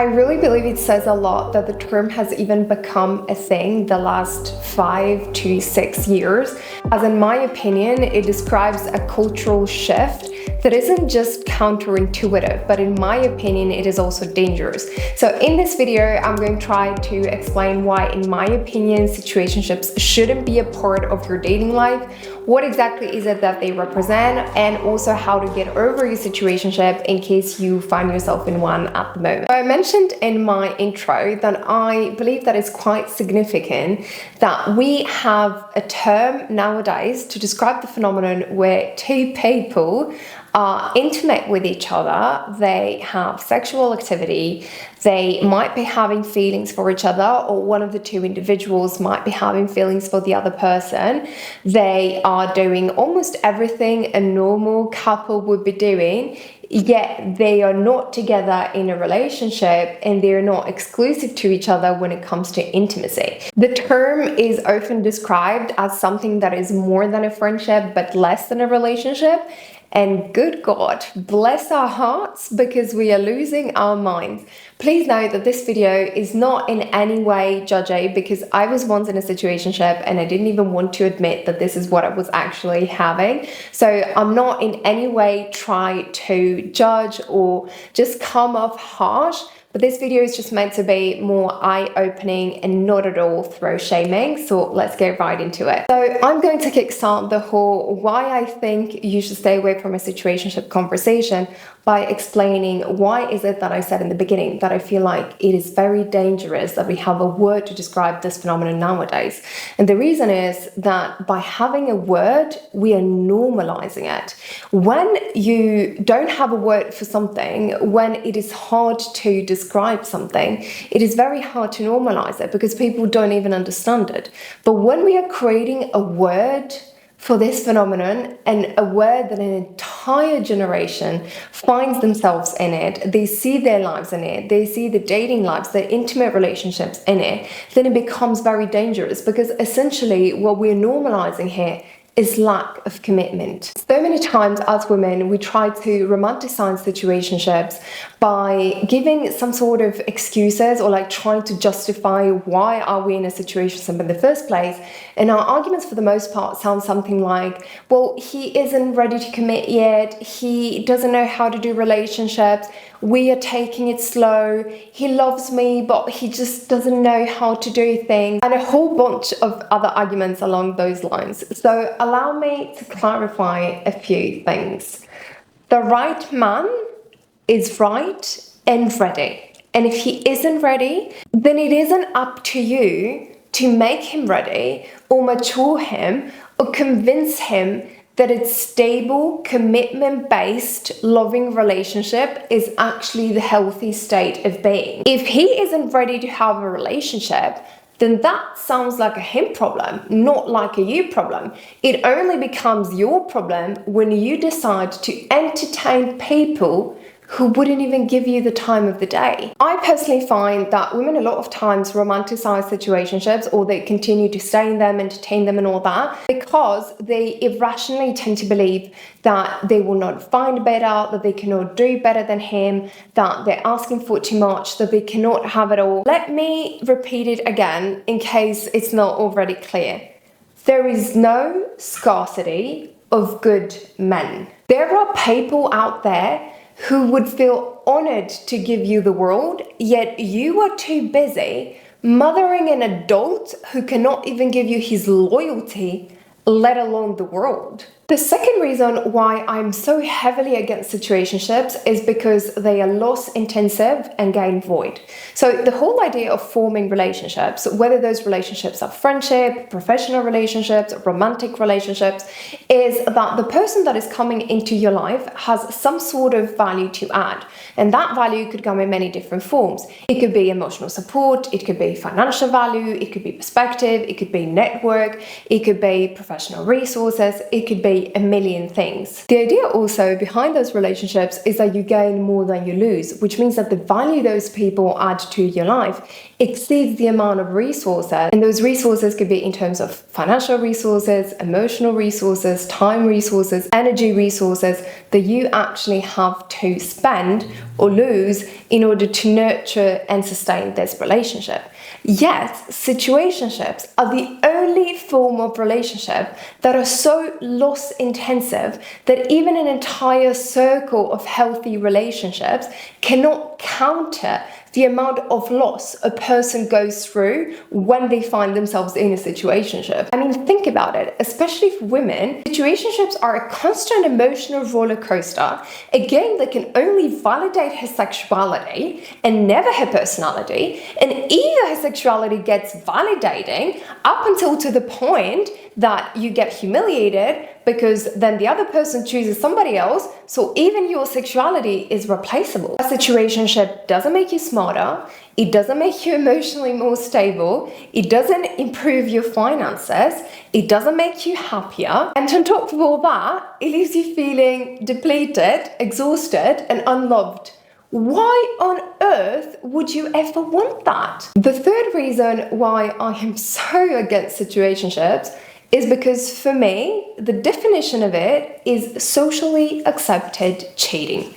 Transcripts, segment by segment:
I really believe it says a lot that the term has even become a thing the last 5 to 6 years, as in my opinion, it describes a cultural shift that isn't just counterintuitive, but in my opinion, it is also dangerous. So in this video, I'm going to try to explain why, in my opinion, situationships shouldn't be a part of your dating life, what exactly is it that they represent, and also how to get over your situationship in case you find yourself in one at the moment. So I mentioned in my intro that I believe that it's quite significant that we have a term nowadays to describe the phenomenon where two people are intimate with each other, they have sexual activity, they might be having feelings for each other, or one of the two individuals might be having feelings for the other person. They are doing almost everything a normal couple would be doing, yet they are not together in a relationship and they're not exclusive to each other when it comes to intimacy. The term is often described as something that is more than a friendship but less than a relationship. And good God, bless our hearts, because we are losing our minds. Please note that this video is not in any way judgy, because I was once in a situationship and I didn't even want to admit that this is what I was actually having. So I'm not in any way trying to judge or just come off harsh. But this video is just meant to be more eye-opening and not at all throw-shaming, so let's get right into it. So I'm going to kickstart the whole why I think you should stay away from a situationship conversation by explaining why is it that I said in the beginning that I feel like it is very dangerous that we have a word to describe this phenomenon nowadays. And the reason is that by having a word, we are normalizing it. When you don't have a word for something, when it is hard to describe something, it is very hard to normalize it because people don't even understand it. But when we are creating a word for this phenomenon, and a word that an entire generation finds themselves in it, they see their lives in it, they see the dating lives, their intimate relationships in it, then it becomes very dangerous, because essentially what we're normalizing here is lack of commitment. So many times as women, we try to romanticize situationships by giving some sort of excuses or like trying to justify why are we in a situationship in the first place. And our arguments for the most part sound something like, well, he isn't ready to commit yet, he doesn't know how to do relationships, we are taking it slow, he loves me, but he just doesn't know how to do things, and a whole bunch of other arguments along those lines. So allow me to clarify a few things. The right man is right and ready. And if he isn't ready, then it isn't up to you to make him ready or mature him or convince him that a stable, commitment-based, loving relationship is actually the healthy state of being. If he isn't ready to have a relationship, then that sounds like a him problem, not like a you problem. It only becomes your problem when you decide to entertain people who wouldn't even give you the time of the day. I personally find that women a lot of times romanticize situationships, or they continue to stay in them, entertain them and all that, because they irrationally tend to believe that they will not find better, that they cannot do better than him, that they're asking for too much, that they cannot have it all. Let me repeat it again in case it's not already clear. There is no scarcity of good men. There are people out there who would feel honored to give you the world, yet you are too busy mothering an adult who cannot even give you his loyalty, let alone the world. The second reason why I'm so heavily against situationships is because they are loss intensive and gain void. So the whole idea of forming relationships, whether those relationships are friendship, professional relationships, romantic relationships, is that the person that is coming into your life has some sort of value to add. And that value could come in many different forms. It could be emotional support, it could be financial value, it could be perspective, it could be network, it could be professional resources, it could be literally a million things. The idea also behind those relationships is that you gain more than you lose, which means that the value those people add to your life exceeds the amount of resources. And those resources could be in terms of financial resources, emotional resources, time resources, energy resources that you actually have to spend or lose in order to nurture and sustain this relationship. Yet, situationships are the only form of relationship that are so loss intensive that even an entire circle of healthy relationships cannot counter the amount of loss a person goes through when they find themselves in a situationship. I mean, think about it, especially for women, situationships are a constant emotional roller coaster, a game that can only validate her sexuality and never her personality, and either her sexuality gets validating up until to the point that you get humiliated because then the other person chooses somebody else, so even your sexuality is replaceable. A situationship doesn't make you smarter, it doesn't make you emotionally more stable, it doesn't improve your finances, it doesn't make you happier, and on top of all that, it leaves you feeling depleted, exhausted, and unloved. Why on earth would you ever want that? The third reason why I am so against situationships is because for me, the definition of it is socially accepted cheating.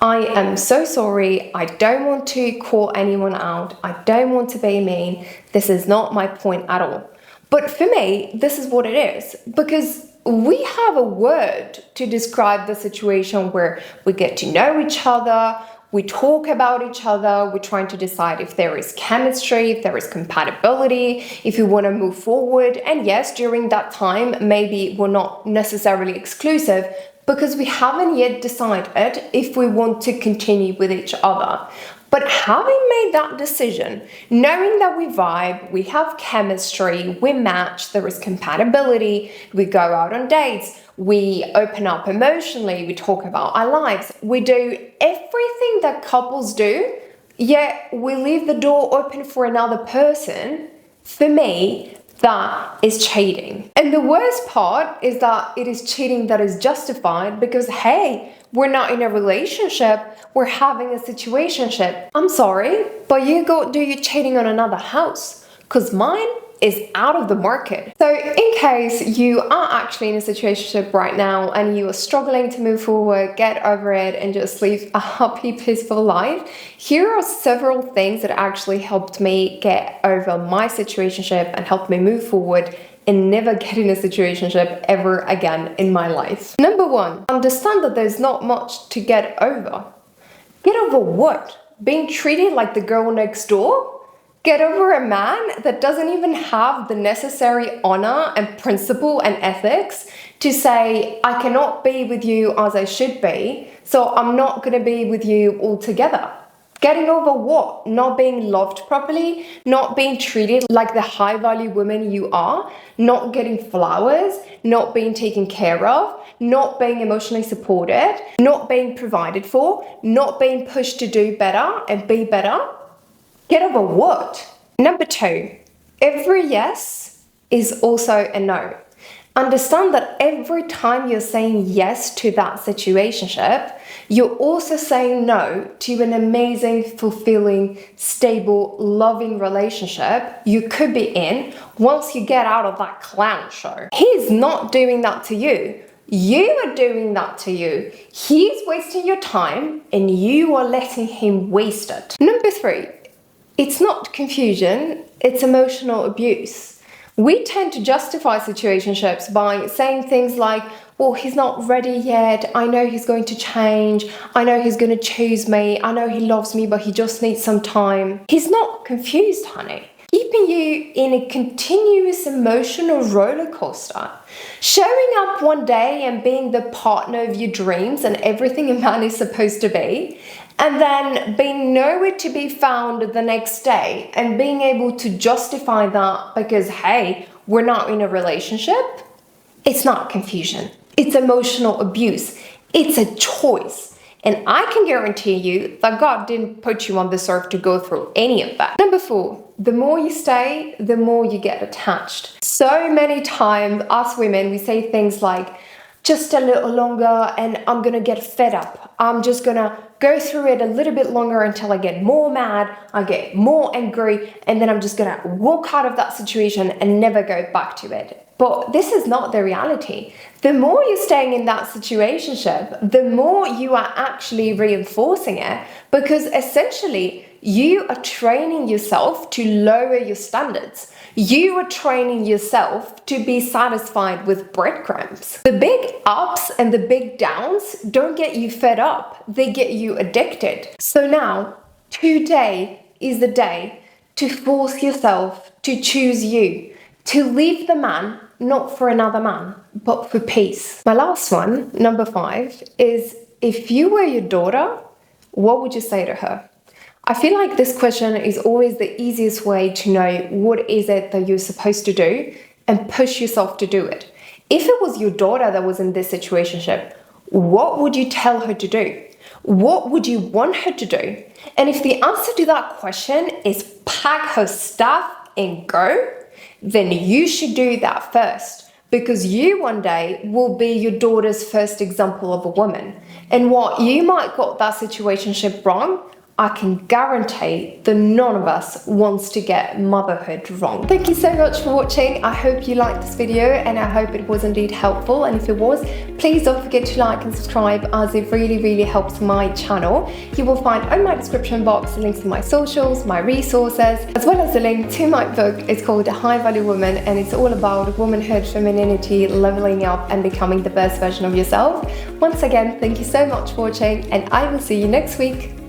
I am so sorry. I don't want to call anyone out. I don't want to be mean. This is not my point at all. But for me, this is what it is, because we have a word to describe the situation where we get to know each other, we talk about each other, we're trying to decide if there is chemistry, if there is compatibility, if we want to move forward. And yes, during that time, maybe we're not necessarily exclusive because we haven't yet decided if we want to continue with each other. But having made that decision, knowing that we vibe, we have chemistry, we match, there is compatibility, we go out on dates, we open up emotionally, we talk about our lives, we do everything that couples do, yet we leave the door open for another person. For me, that is cheating. And the worst part is that it is cheating that is justified because, hey, we're not in a relationship, we're having a situationship. I'm sorry, but you go do your cheating on another house, because mine is out of the market. So in case you are actually in a situationship right now and you are struggling to move forward, get over it and just live a happy, peaceful life, here are several things that actually helped me get over my situationship and helped me move forward and never get in a situationship ever again in my life. Number one, understand that there's not much to get over. Get over what? Being treated like the girl next door? Get over a man that doesn't even have the necessary honor and principle and ethics to say, I cannot be with you as I should be, so I'm not going to be with you altogether. Getting over what? Not being loved properly, not being treated like the high value woman you are, not getting flowers, not being taken care of, not being emotionally supported, not being provided for, not being pushed to do better and be better. Get over what? Number two, every yes is also a no. Understand that every time you're saying yes to that situationship, you're also saying no to an amazing, fulfilling, stable, loving relationship you could be in once you get out of that clown show. He's not doing that to you. You are doing that to you. He's wasting your time and you are letting him waste it. Number three, it's not confusion, it's emotional abuse. We tend to justify situationships by saying things like, well, he's not ready yet, I know he's going to change, I know he's going to choose me, I know he loves me, but he just needs some time. He's not confused, honey. Keeping you in a continuous emotional roller coaster. Showing up one day and being the partner of your dreams and everything a man is supposed to be, and then being nowhere to be found the next day and being able to justify that because, hey, we're not in a relationship. It's not confusion. It's emotional abuse. It's a choice. And I can guarantee you that God didn't put you on this earth to go through any of that. Number four, the more you stay, the more you get attached. So many times, us women, we say things like, just a little longer and I'm gonna get fed up. I'm just gonna go through it a little bit longer until I get more mad, I get more angry, and then I'm just gonna walk out of that situation and never go back to it. But this is not the reality. The more you're staying in that situationship, the more you are actually reinforcing it, because essentially you are training yourself to lower your standards. You are training yourself to be satisfied with breadcrumbs. The big ups and the big downs don't get you fed up, they get you addicted. So now, today is the day to force yourself to choose you, to leave the man, not for another man, but for peace. My last one, number 5, is if you were your daughter, what would you say to her? I feel like this question is always the easiest way to know what is it that you're supposed to do and push yourself to do it. If it was your daughter that was in this situationship, what would you tell her to do? What would you want her to do? And if the answer to that question is pack her stuff and go, then you should do that first, because you one day will be your daughter's first example of a woman. And what you might got that situationship wrong, I can guarantee that none of us wants to get motherhood wrong. Thank you so much for watching. I hope you liked this video and I hope it was indeed helpful. And if it was, please don't forget to like and subscribe, as it really helps my channel. You will find on my description box links to my socials, my resources, as well as a link to my book. It's called A High Value Woman, and it's all about womanhood, femininity, leveling up and becoming the best version of yourself. Once again, thank you so much for watching, and I will see you next week.